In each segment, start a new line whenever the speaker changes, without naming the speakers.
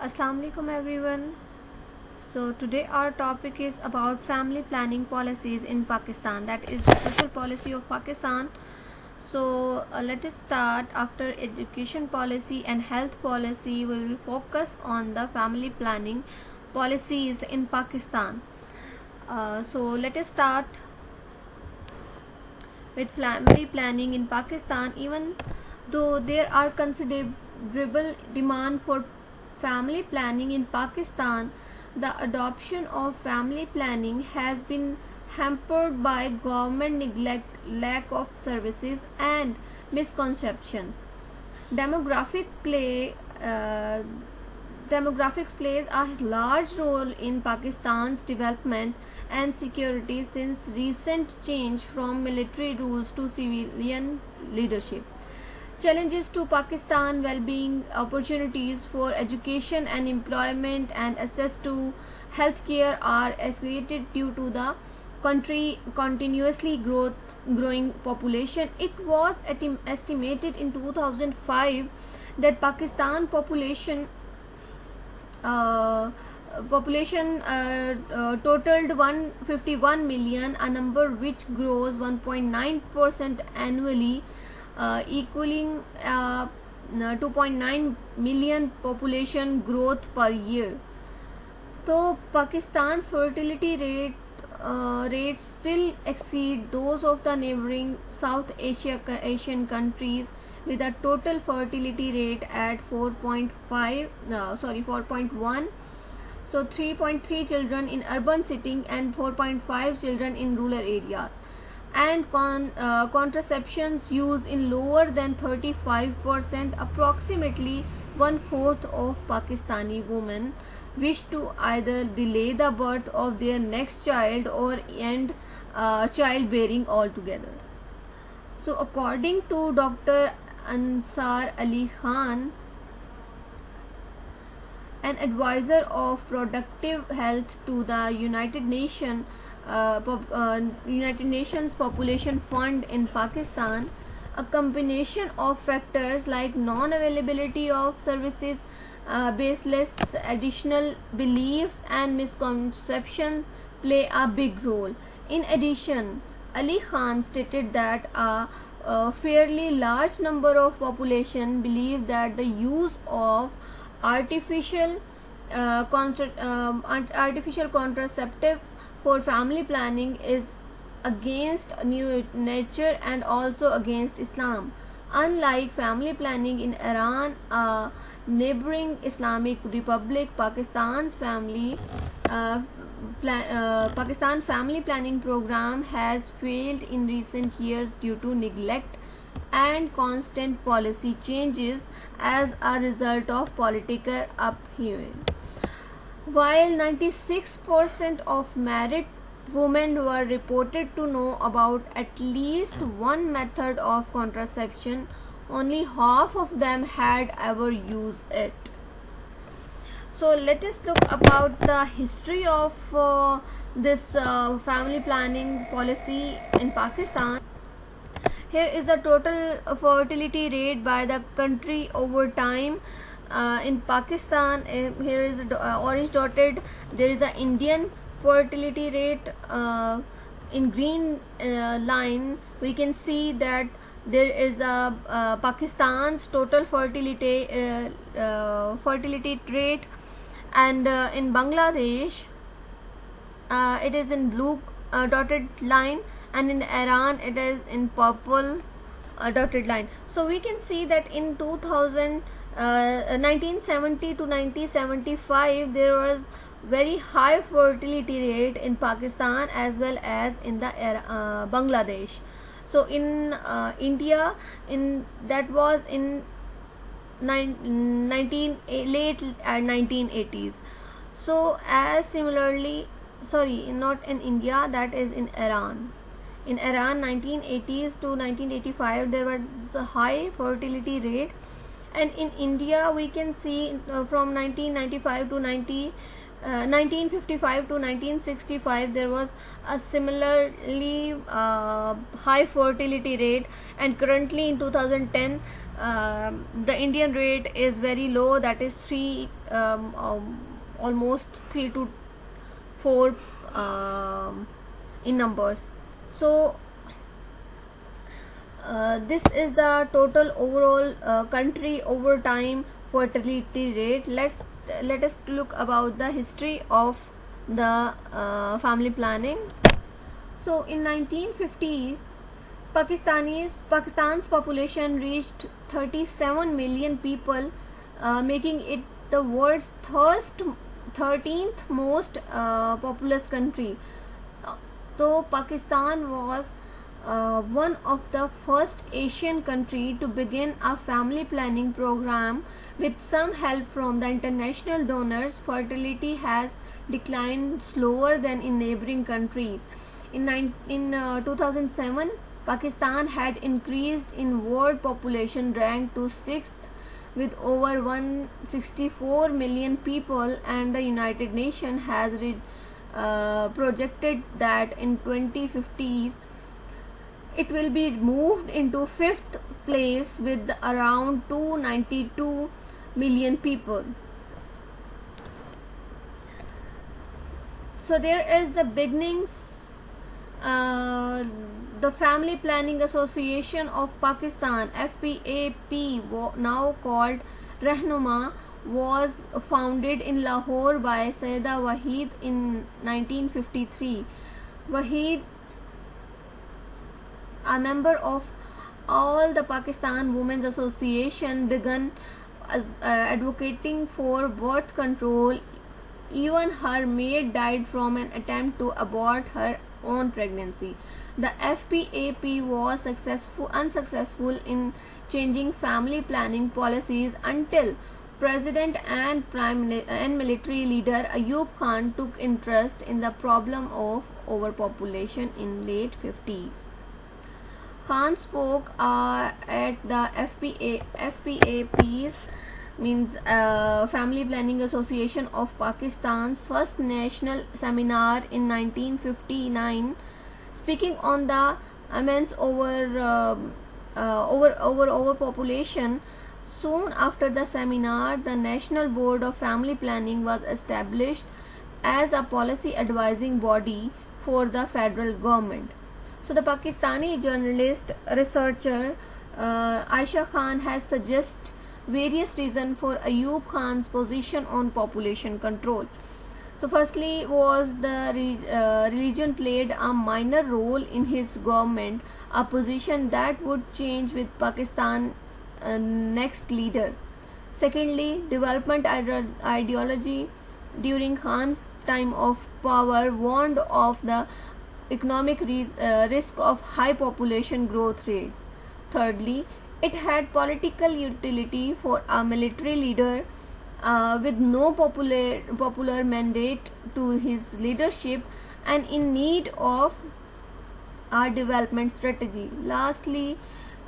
Assalamu alaikum everyone. So today our topic is about family planning policies in Pakistan, that is the social policy of Pakistan. So let us start. After education policy and health policy, we will focus on the family planning policies in Pakistan. So let us start with family planning in Pakistan. Even though there are considerable demand for family planning in Pakistan, the adoption of family planning has been hampered by government neglect, lack of services, and misconceptions. Demographic play uh, Demographics plays a large role in Pakistan's development and security since recent change from military rules to civilian leadership. Challenges to Pakistan well-being, opportunities for education and employment, and access to healthcare are escalated due to the country continuously growing population. It was estimated in 2005 that Pakistan totaled 151 million, a number which grows 1.9% annually, equaling 2.9 million population growth per year. So Pakistan fertility rates still exceed those of the neighboring South Asian countries, with a total fertility rate at 4.1. So 3.3 children in urban setting and 4.5 children in rural areas. And contraceptions use in lower than 35%. Approximately one-fourth of Pakistani women wish to either delay the birth of their next child or end childbearing altogether. So according to Dr. Ansar Ali Khan, an advisor of productive health to the United Nations Population Fund in Pakistan, a combination of factors like non-availability of services, baseless additional beliefs, and misconceptions play a big role. In addition, Ali Khan stated that a fairly large number of population believe that the use of artificial contraceptives for family planning is against nature and also against Islam. Unlike family planning in Iran, a neighboring Islamic republic, Pakistan's Pakistan family planning program has failed in recent years due to neglect and constant policy changes as a result of political upheaval. While 96% of married women were reported to know about at least one method of contraception, only half of them had ever used it. So let us look about the history of this family planning policy in Pakistan. Here is the total fertility rate by the country over time. In Pakistan, here is orange dotted. There is an Indian fertility rate. In green line, we can see that there is a Pakistan's total fertility rate, and in Bangladesh it is in blue dotted line, and in Iran it is in purple dotted line. So we can see that in 1970 to 1975 there was very high fertility rate in Pakistan as well as in the Bangladesh. So in India, in that was in late 1980s. So as similarly, sorry, not in India, that is in Iran. In Iran, 1980s to 1985 there was a high fertility rate, and in India we can see from 1995 to 1955 to 1965 there was a similarly high fertility rate, and currently in 2010 The Indian rate is very low, that is almost 3 to 4 in numbers. So this is the total overall country over time fertility rate. Let us look about the history of the family planning. So in 1950s, Pakistan's population reached 37 million people, making it the world's 13th most populous country. So Pakistan was one of the first Asian country to begin a family planning program. With some help from the international donors, fertility has declined slower than in neighboring countries. In 2007, Pakistan had increased in world population, ranked to 6th with over 164 million people, and the United Nations has projected that in 2050 it will be moved into 5th place with around 292 million people. So there is the beginnings. The Family Planning Association of Pakistan, FPAP, now called Rehnuma, was founded in Lahore by Sayyida Waheed in 1953. Waheed, a member of all the Pakistan Women's Association, began advocating for birth control. Even her maid died from an attempt to abort her own pregnancy. The FPAP was unsuccessful in changing family planning policies until President and military leader Ayub Khan took interest in the problem of overpopulation in late 50s. Khan spoke at the FPAP's Family Planning Association of Pakistan's first national seminar in 1959, speaking on the immense overpopulation. Soon after the seminar, the National Board of Family Planning was established as a policy advising body for the federal government. So the Pakistani journalist researcher Aisha Khan has suggested various reasons for Ayub Khan's position on population control. So firstly was the religion played a minor role in his government, a position that would change with Pakistan's next leader. Secondly, development ideology during Khan's time of power warned of the economic risk of high population growth rates. Thirdly, it had political utility for a military leader with no popular mandate to his leadership and in need of a development strategy. Lastly,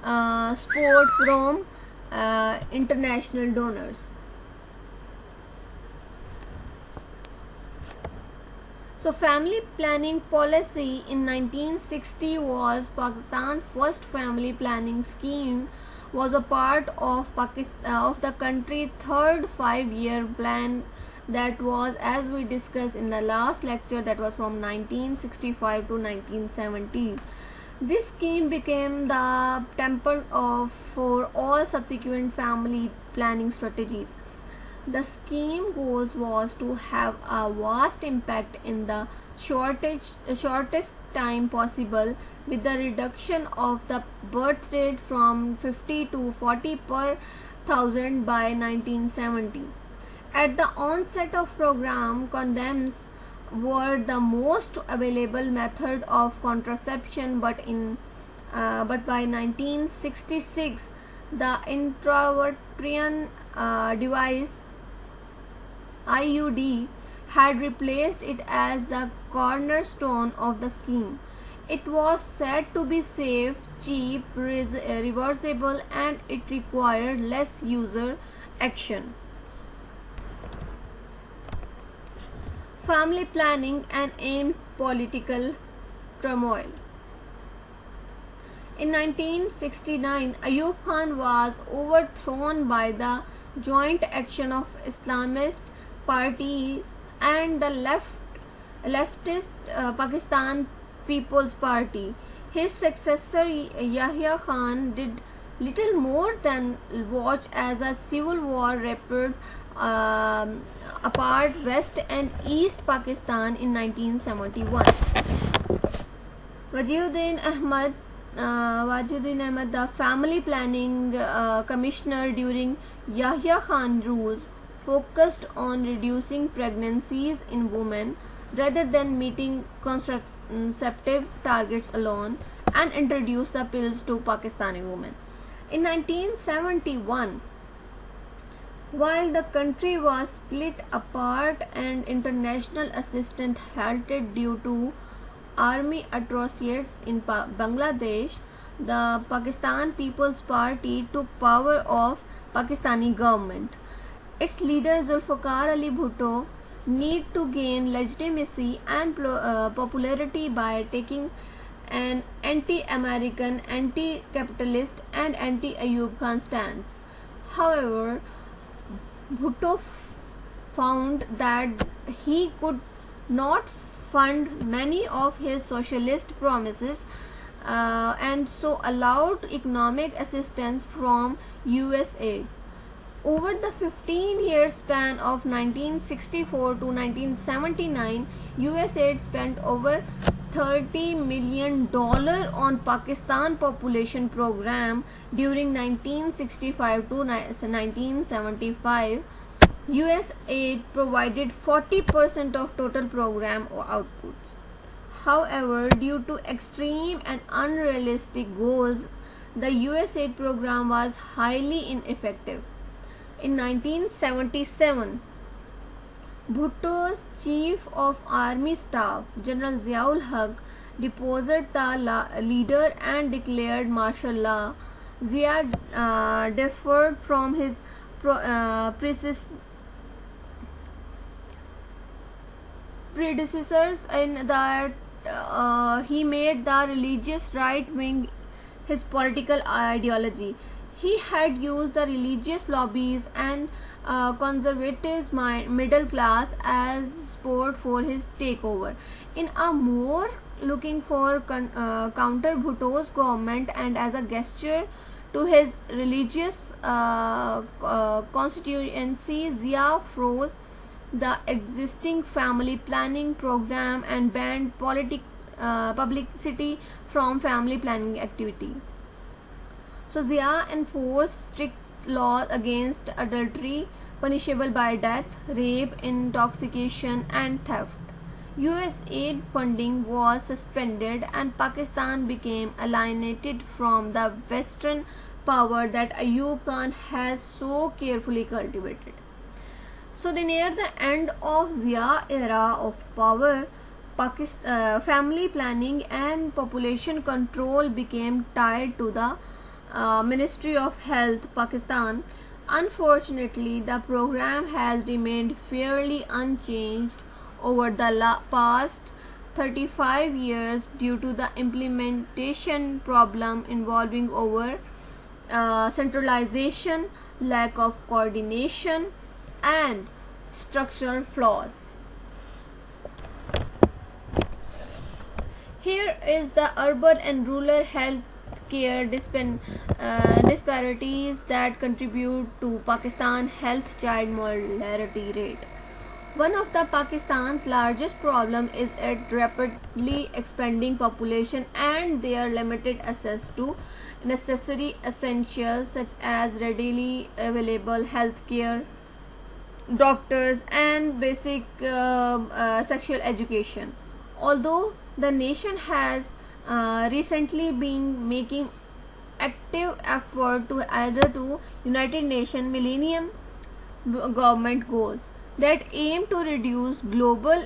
support from international donors. So family planning policy in 1960 was Pakistan's first family planning scheme, was a part of the country's third 5-year plan that was, as we discussed in the last lecture, that was from 1965 to 1970. This scheme became the template for all subsequent family planning strategies. The scheme goals was to have a vast impact in the shortest time possible, with the reduction of the birth rate from 50 to 40 per thousand by 1970. At the onset of program, condoms were the most available method of contraception, but by 1966 the intrauterine device IUD had replaced it as the cornerstone of the scheme. It was said to be safe, cheap, reversible, and it required less user action. Family planning and AIM political turmoil. In 1969, Ayub Khan was overthrown by the joint action of Islamist parties and the leftist Pakistan People's Party. His successor Yahya Khan did little more than watch as a civil war ripped apart West and East Pakistan in 1971. Wajiuddin Ahmad, the family planning commissioner during Yahya Khan rules, focused on reducing pregnancies in women rather than meeting contraceptive targets alone, and introduced the pills to Pakistani women. In 1971, while the country was split apart and international assistance halted due to army atrocities in Bangladesh, the Pakistan People's Party took power of Pakistani government. Its leader Zulfikar Ali Bhutto need to gain legitimacy and popularity by taking an anti-American, anti-capitalist and anti-Ayub Khan stance. However, Bhutto found that he could not fund many of his socialist promises and so allowed economic assistance from USA. Over the 15-year span of 1964 to 1979, USAID spent over $30 million on Pakistan population program during 1965 to 1975. USAID provided 40% of total program outputs. However, due to extreme and unrealistic goals, the USAID program was highly ineffective. In 1977, Bhutto's Chief of Army Staff, General Ziaul Haq, deposed the leader and declared martial law. Zia differed from his predecessors in that he made the religious right wing his political ideology. He had used the religious lobbies and conservatives middle class as support for his takeover. In a more looking for counter Bhutto's government and as a gesture to his religious constituency, Zia froze the existing family planning program and banned publicity from family planning activity. So Zia enforced strict laws against adultery, punishable by death, rape, intoxication and theft. US aid funding was suspended and Pakistan became alienated from the Western power that Ayub Khan has so carefully cultivated. So near the end of Zia era of power, family planning and population control became tied to the Ministry of Health, Pakistan. Unfortunately, the program has remained fairly unchanged over the past 35 years due to the implementation problem involving over centralization, lack of coordination, and structural flaws. Here is the urban and rural health care disparities that contribute to Pakistan's health child mortality rate. One of the Pakistan's largest problem is its rapidly expanding population and their limited access to necessary essentials such as readily available health care, doctors, and basic sexual education. Although the nation has recently been making active effort to adhere to United Nations Millennium Government Goals that aim to reduce global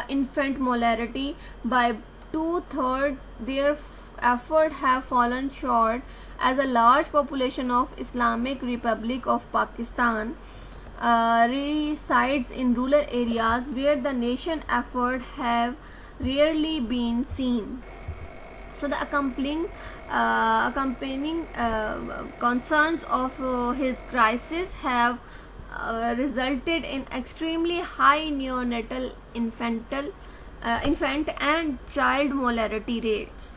infant mortality by 2/3, their efforts have fallen short as a large population of Islamic Republic of Pakistan resides in rural areas where the nation efforts have rarely been seen. So the accompanying accompanying concerns of his crisis have resulted in extremely high neonatal infant and child mortality rates.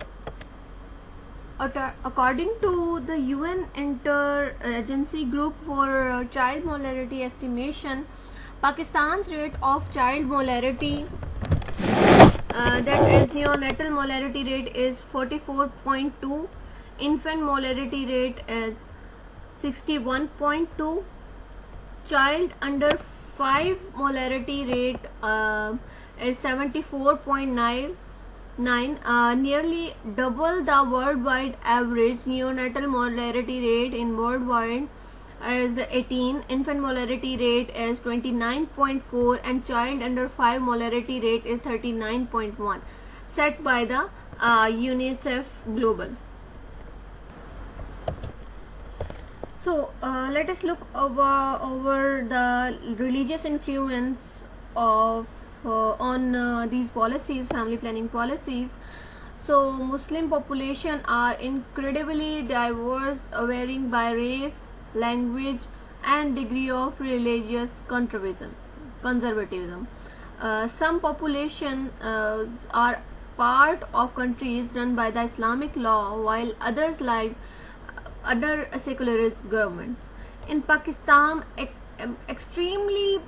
According to the UN Interagency Group for Child Mortality Estimation, Pakistan's rate of child mortality, that is neonatal mortality rate, is 44.2, infant mortality rate is 61.2, child under 5 mortality rate is 74.9, nearly double the worldwide average. Neonatal mortality rate in worldwide is 18, infant mortality rate is 29.4, and child under 5 mortality rate is 39.1, set by the UNICEF Global. So let us look over the religious influence of on these policies, family planning policies. So Muslim population are incredibly diverse, varying by race, language, and degree of religious conservatism. Some population are part of countries run by the Islamic law, while others like other secular governments. In Pakistan, extremely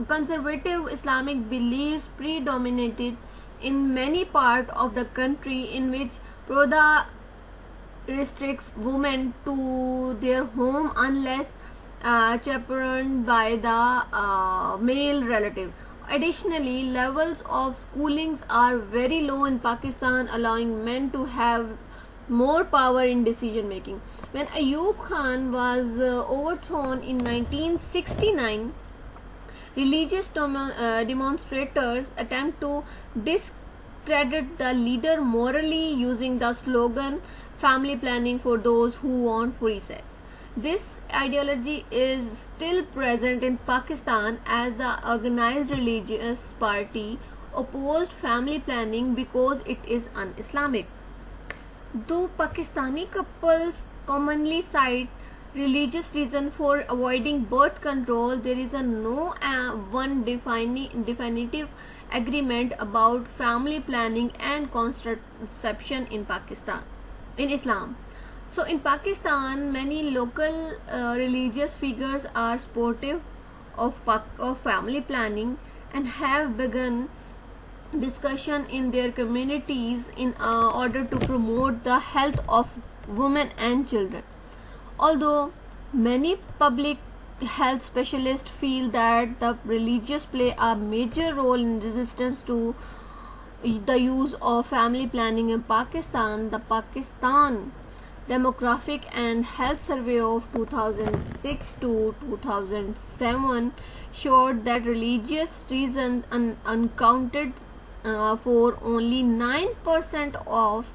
conservative Islamic beliefs predominated in many parts of the country, in which Purdah restricts women to their home unless chaperoned by the male relative. Additionally, levels of schoolings are very low in Pakistan, allowing men to have more power in decision making. When Ayub Khan was overthrown in 1969, religious demonstrators attempt to discredit the leader morally using the slogan "family planning for those who want free sex." This ideology is still present in Pakistan, as the organized religious party opposed family planning because it is un-Islamic. Though Pakistani couples commonly cite religious reason for avoiding birth control, there is no one definitive agreement about family planning and contraception in Islam. So in Pakistan, many local religious figures are supportive of family planning and have begun discussion in their communities in order to promote the health of women and children. Although many public health specialists feel that the religious play a major role in resistance to the use of family planning in Pakistan, the Pakistan Demographic and Health Survey of 2006 to 2007 showed that religious reasons unaccounted for only 9% of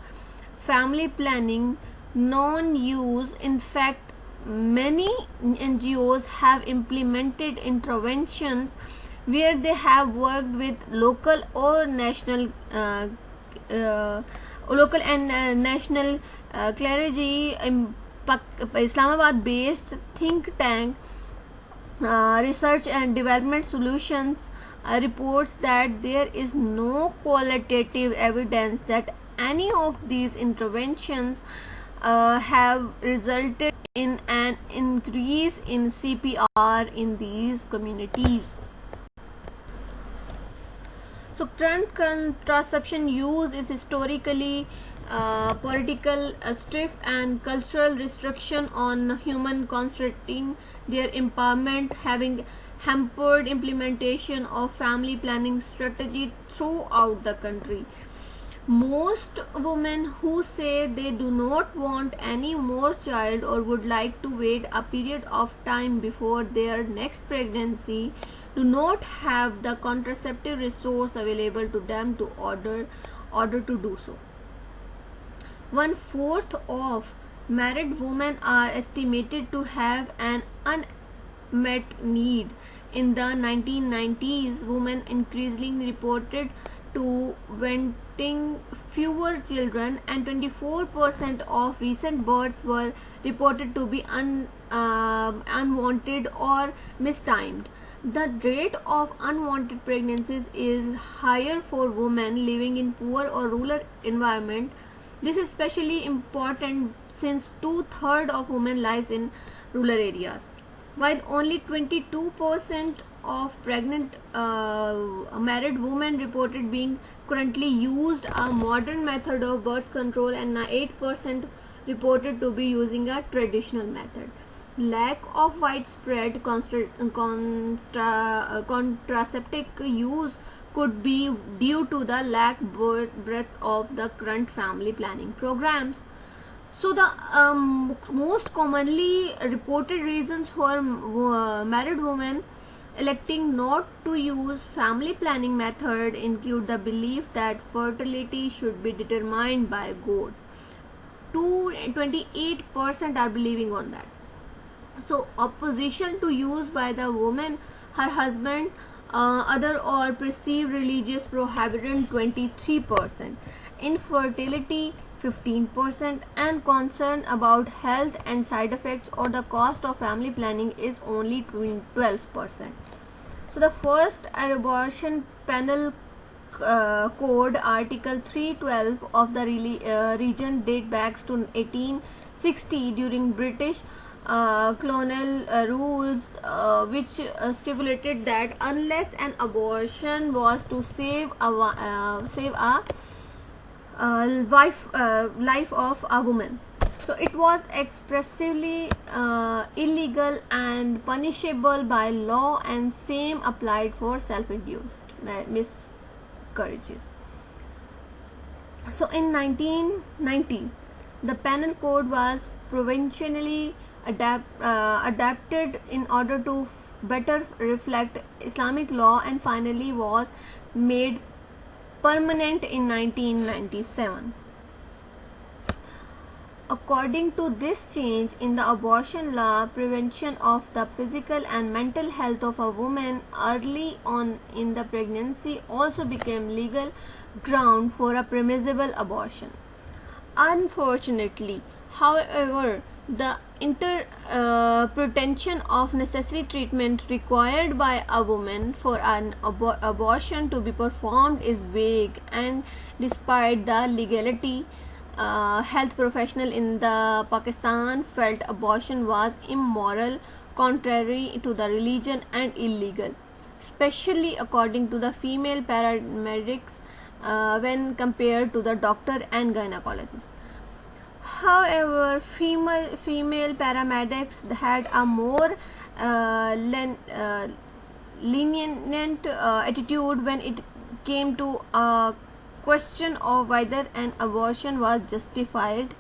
family planning non-use. In fact, many NGOs have implemented interventions where they have worked with local and national clergy. Islamabad-based think tank Research and Development Solutions reports that there is no qualitative evidence that any of these interventions have resulted in an increase in CPR in these communities. So current contraception use is historically political strife and cultural restriction on human constraining their empowerment, having hampered implementation of family planning strategy throughout the country. Most women who say they do not want any more child or would like to wait a period of time before their next pregnancy do not have the contraceptive resource available to them to order to do so. 1/4 of married women are estimated to have an unmet need. In the 1990s, women increasingly reported to wanting fewer children, and 24% of recent births were reported to be unwanted or mistimed. The rate of unwanted pregnancies is higher for women living in poor or rural environment. This is especially important since two-thirds of women lives in rural areas. While only 22% of pregnant married women reported being currently used a modern method of birth control, and 8% reported to be using a traditional method. Lack of widespread contraceptive use could be due to the lack breadth of the current family planning programs. So the most commonly reported reasons for married women electing not to use family planning method include the belief that fertility should be determined by God. 28% are believing on that. So opposition to use by the woman, her husband, other or perceived religious prohibition 23%, infertility 15%, and concern about health and side effects or the cost of family planning is only 12%. So the first abortion penal code article 312 of the region date back to 1860 during British colonial rules, which stipulated that unless an abortion was to save a life of a woman, so it was expressively illegal and punishable by law, and same applied for self-induced miscarriages. So in 1990, the penal code was provisionally adapted in order to better reflect Islamic law, and finally was made permanent in 1997. According to this change in the abortion law, prevention of the physical and mental health of a woman early on in the pregnancy also became legal ground for a permissible abortion. Unfortunately, however, the interpretation of necessary treatment required by a woman for an abortion to be performed is vague, and despite the legality, health professional in the Pakistan felt abortion was immoral, contrary to the religion, and illegal, especially according to the female paramedics when compared to the doctor and gynecologist. However, female paramedics had a more lenient attitude when it came to a question of whether an abortion was justified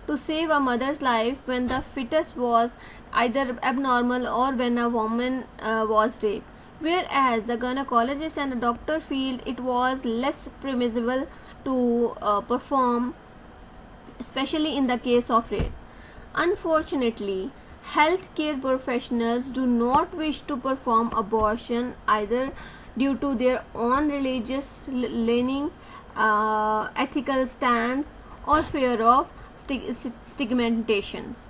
to save a mother's life when the fetus was either abnormal or when a woman was raped, whereas the gynecologist and the doctor feel it was less permissible to perform, especially in the case of rape. Unfortunately, healthcare professionals do not wish to perform abortion either due to their own religious leaning, ethical stance, or fear of stigmatizations.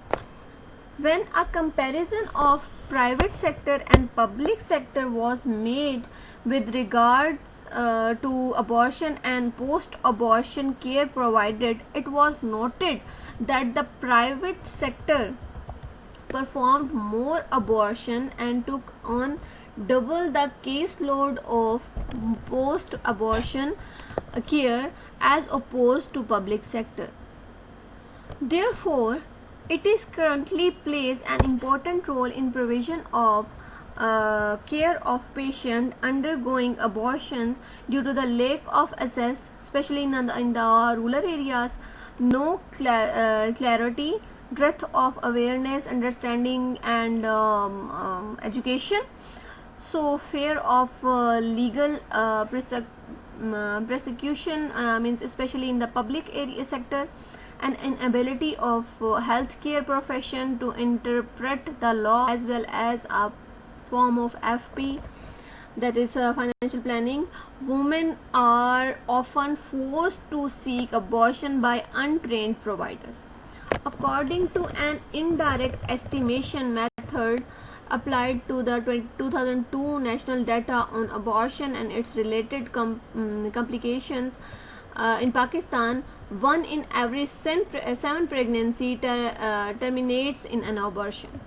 When a comparison of private sector and public sector was made with regards to abortion and post-abortion care provided, it was noted that the private sector performed more abortion and took on double the caseload of post-abortion care as opposed to public sector. Therefore, it is currently plays an important role in provision of care of patients undergoing abortions due to the lack of access, especially in the rural areas, no clarity, breadth of awareness, understanding, and education. So fear of legal prosecution means especially in the public area sector, and inability of healthcare profession to interpret the law, as well as a form of FP that is financial planning, women are often forced to seek abortion by untrained providers. According to an indirect estimation method applied to the 2002 national data on abortion and its related complications in Pakistan, one in every seven pregnancy terminates in an abortion.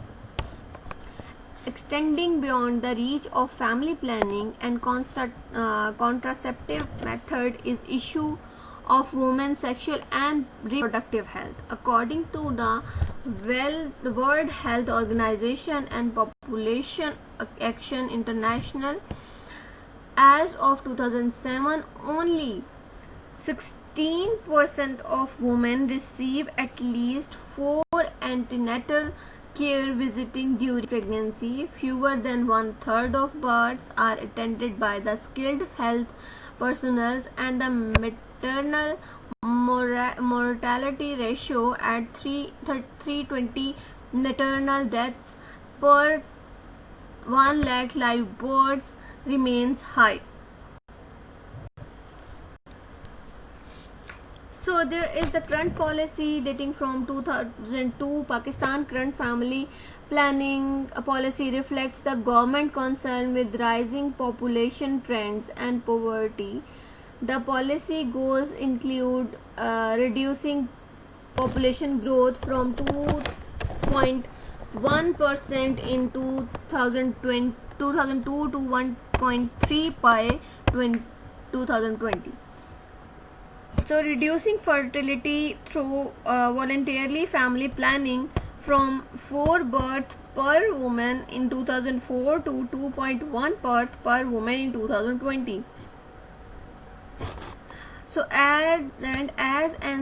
Extending beyond the reach of family planning and contraceptive method is issue of women's sexual and reproductive health. According to the World Health Organization and Population Action International, as of 2007, only 16% of women receive at least 4 antenatal care visiting during pregnancy. Fewer than one-third of births are attended by the skilled health personnel, and the maternal mortality ratio at 320 maternal deaths per 1 lakh live births remains high. So there is the current policy dating from 2002. Pakistan current family planning policy reflects the government concern with rising population trends and poverty. The policy goals include reducing population growth from 2.1% in 2002 to 1.3 by 2020. So reducing fertility through voluntarily family planning from 4 births per woman in 2004 to 2.1 births per woman in 2020. So as an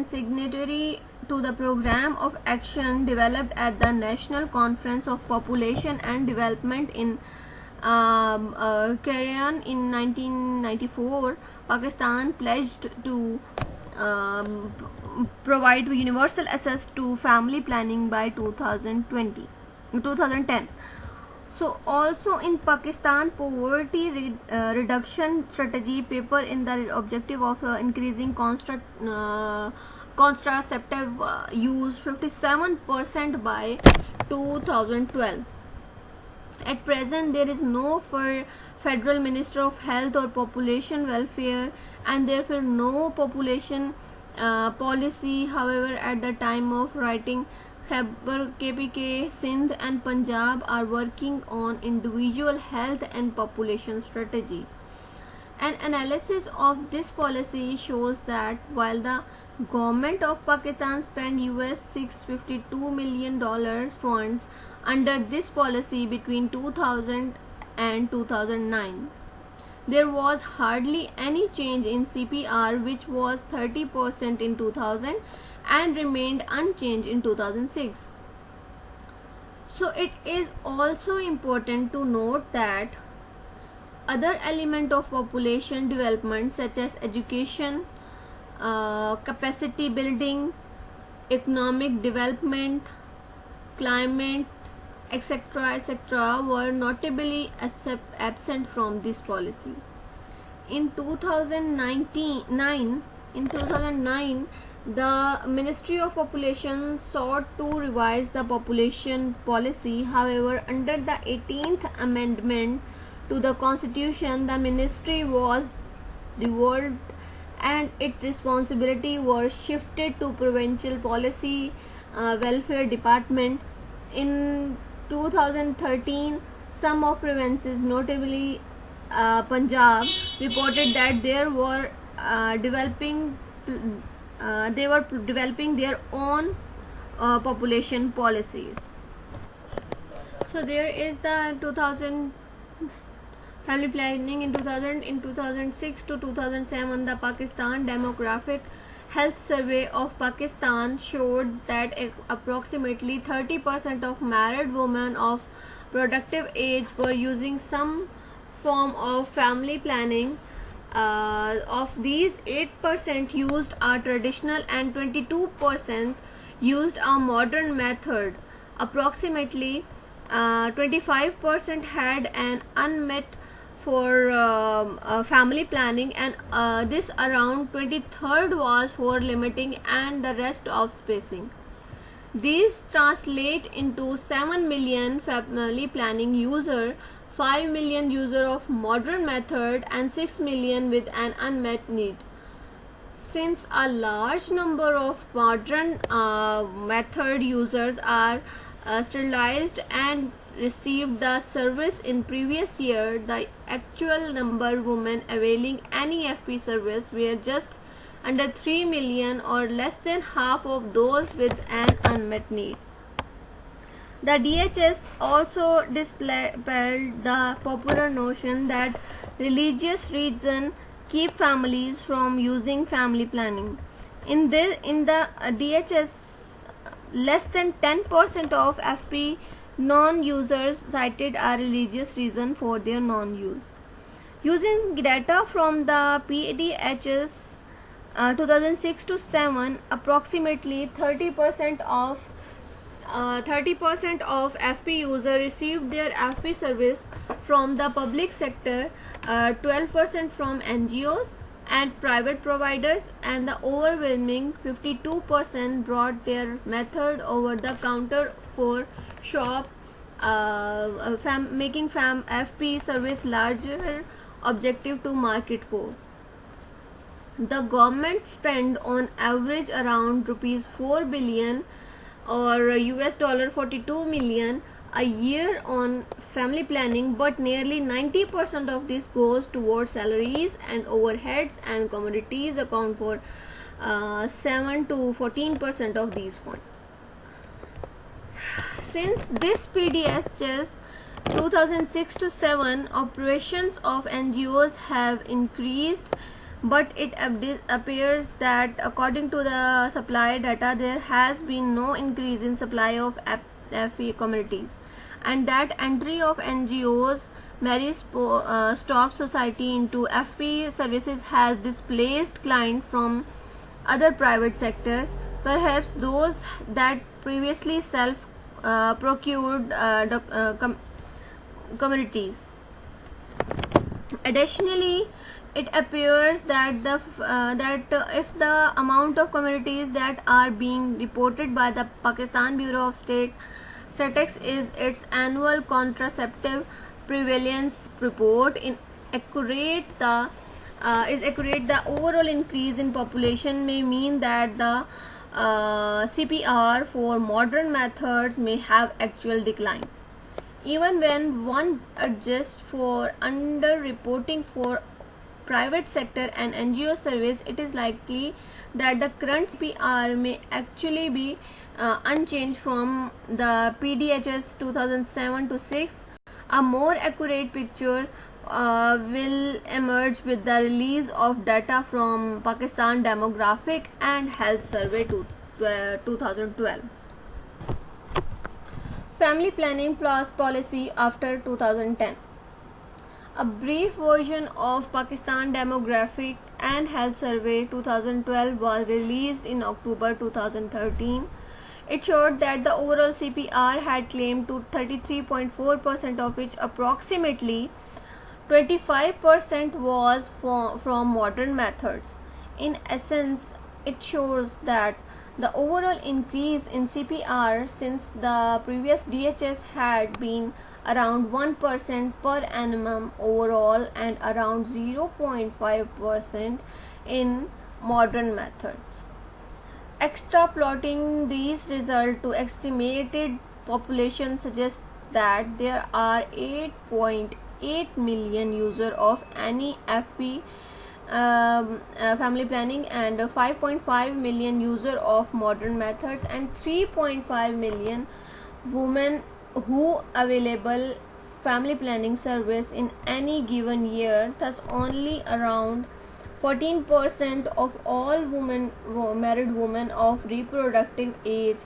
signatory to the program of action developed at the National Conference of Population and Development in Karachi in 1994, Pakistan pledged to provide universal access to family planning by 2010. So also in Pakistan, poverty reduction strategy paper in the objective of increasing contraceptive use 57% by 2012. At present, there is no Federal Minister of Health or Population Welfare, and therefore no population policy. However, at the time of writing, Khyber, KPK, Sindh and Punjab are working on individual health and population strategy. An analysis of this policy shows that while the government of Pakistan spent US $652 million funds under this policy between 2000 and 2009, there was hardly any change in CPR, which was 30% in 2000 and remained unchanged in 2006. So it is also important to note that other elements of population development such as education, capacity building, economic development, climate, etc. were notably absent from this policy. In 2009, the Ministry of Population sought to revise the population policy. However, under the 18th Amendment to the Constitution, the ministry was devolved and its responsibility was shifted to Provincial Policy Welfare Department. In 2013, some of provinces, notably Punjab, reported that they were developing their own population policies. So there is the 2000 family planning in 2000. In 2006 to 2007, the Pakistan Demographic Health Survey of Pakistan showed that approximately 30% of married women of productive age were using some form of family planning. Of these, 8% used a traditional and 22% used a modern method. Approximately 25% had an unmet for family planning, and this around 23rd was for limiting and the rest of spacing. These translate into 7 million family planning user, 5 million user of modern method, and 6 million with an unmet need. Since a large number of modern method users are sterilized and received the service in previous year, the actual number women availing any FP service were just under 3 million, or less than half of those with an unmet need. The DHS also dispelled the popular notion that religious reasons keep families from using family planning. In the DHS, less than 10% of FP non-users cited a religious reason for their non-use. Using data from the PDHS 2006 to 7, approximately 30% of FP users received their FP service from the public sector, 12% from NGOs and private providers, and the overwhelming 52% brought their method over the counter for shop, making FP service larger objective to market for. The government spend on average around rupees 4 billion, or $42 million a year on family planning, but nearly 90% of this goes towards salaries and overheads, and commodities account for 7 to 14% of these funds. Since this PDHS 2006 to 7, operations of NGOs have increased, but it appears that according to the supply data, there has been no increase in supply of FP communities, and that entry of NGOs, Marriage Stop Society, into FP services has displaced clients from other private sectors, perhaps those that previously self-procured communities. Additionally, it appears that if the amount of communities that are being reported by the Pakistan Bureau of Statistics is its annual contraceptive prevalence report is accurate, the overall increase in population may mean that the CPR for modern methods may have actual decline. Even when one adjusts for under-reporting for private sector and NGO service, it is likely that the current CPR may actually be unchanged from the PDHS 2007 to 6. A more accurate picture will emerge with the release of data from Pakistan Demographic and Health Survey 2012. Family planning plus policy after 2010. A brief version of Pakistan Demographic and Health Survey 2012 was released in October 2013. It showed that the overall CPR had claimed to 33.4%, of which approximately 25% was from modern methods. In essence, it shows that the overall increase in CPR since the previous DHS had been around 1% per annum overall and around 0.5% in modern methods. Extrapolating these results to estimated population suggests that there are 8.8 million users of any FP family planning and 5.5 million users of modern methods and 3.5 million women who available family planning service in any given year. Thus, only around 14% of all married women of reproductive age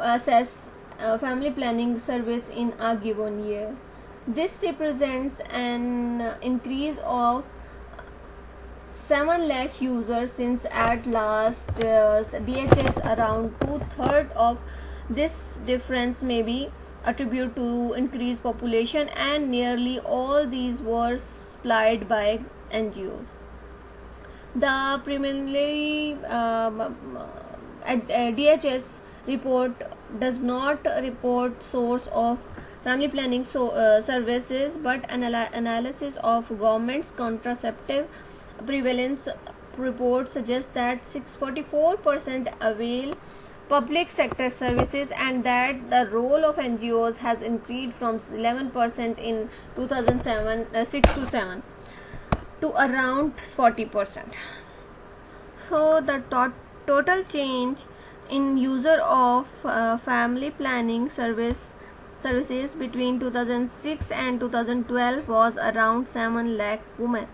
access family planning service in a given year. This represents an increase of 7 lakh users since at last DHS. Around 2/3 of this difference may be attribute to increased population, and nearly all these were supplied by NGOs. The preliminary DHS report does not report source of family planning services, but analysis of government's contraceptive prevalence report suggests that 644% avail public sector services, and that the role of NGOs has increased from 11% in 2007 6 to 7 to around 40%. So the total change in user of family planning services between 2006 and 2012 was around 7 lakh women.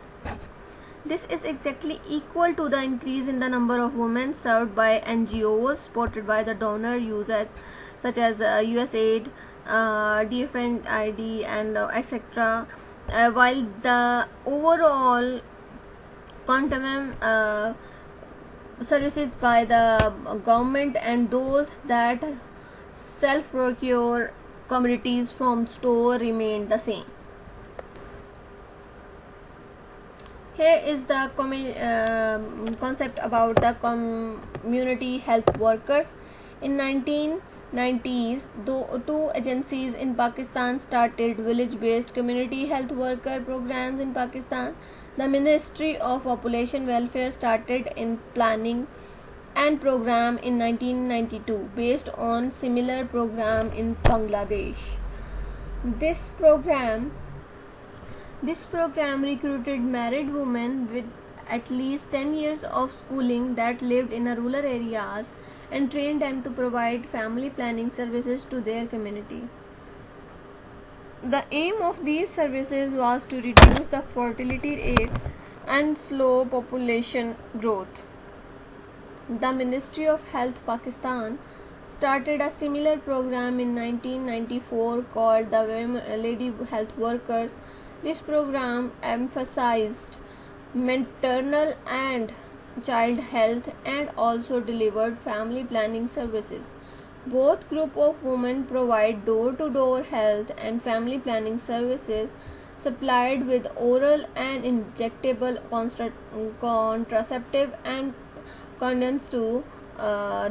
This is exactly equal to the increase in the number of women served by NGOs supported by the donor users such as USAID, DFNID, and etc. While the overall quantum services by the government and those that self-procure commodities from store remained the same. Here is the concept about the community health workers. In 1990s, two agencies in Pakistan started village-based community health worker programs in Pakistan. The Ministry of Population Welfare started in planning and program in 1992 based on similar program in Bangladesh. This program recruited married women with at least 10 years of schooling that lived in rural areas and trained them to provide family planning services to their communities. The aim of these services was to reduce the fertility rate and slow population growth. The Ministry of Health Pakistan started a similar program in 1994 called the Lady Health Workers. This program emphasized maternal and child health and also delivered family planning services. Both group of women provide door-to-door health and family planning services supplied with oral and injectable contraceptive and condoms to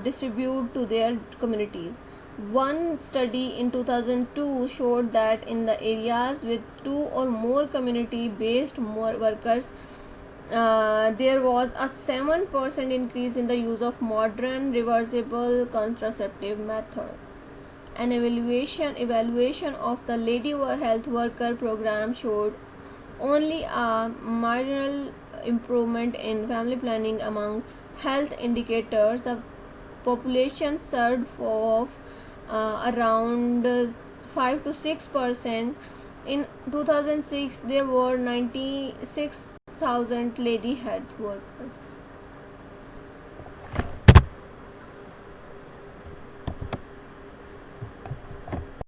distribute to their communities. One study in 2002 showed that in the areas with 2 or more community-based workers, there was a 7% increase in the use of modern reversible contraceptive method. An evaluation of the Lady Health Worker program showed only a marginal improvement in family planning among health indicators. The population surged of around 5 to 6%. In 2006, there were 96,000 lady health workers.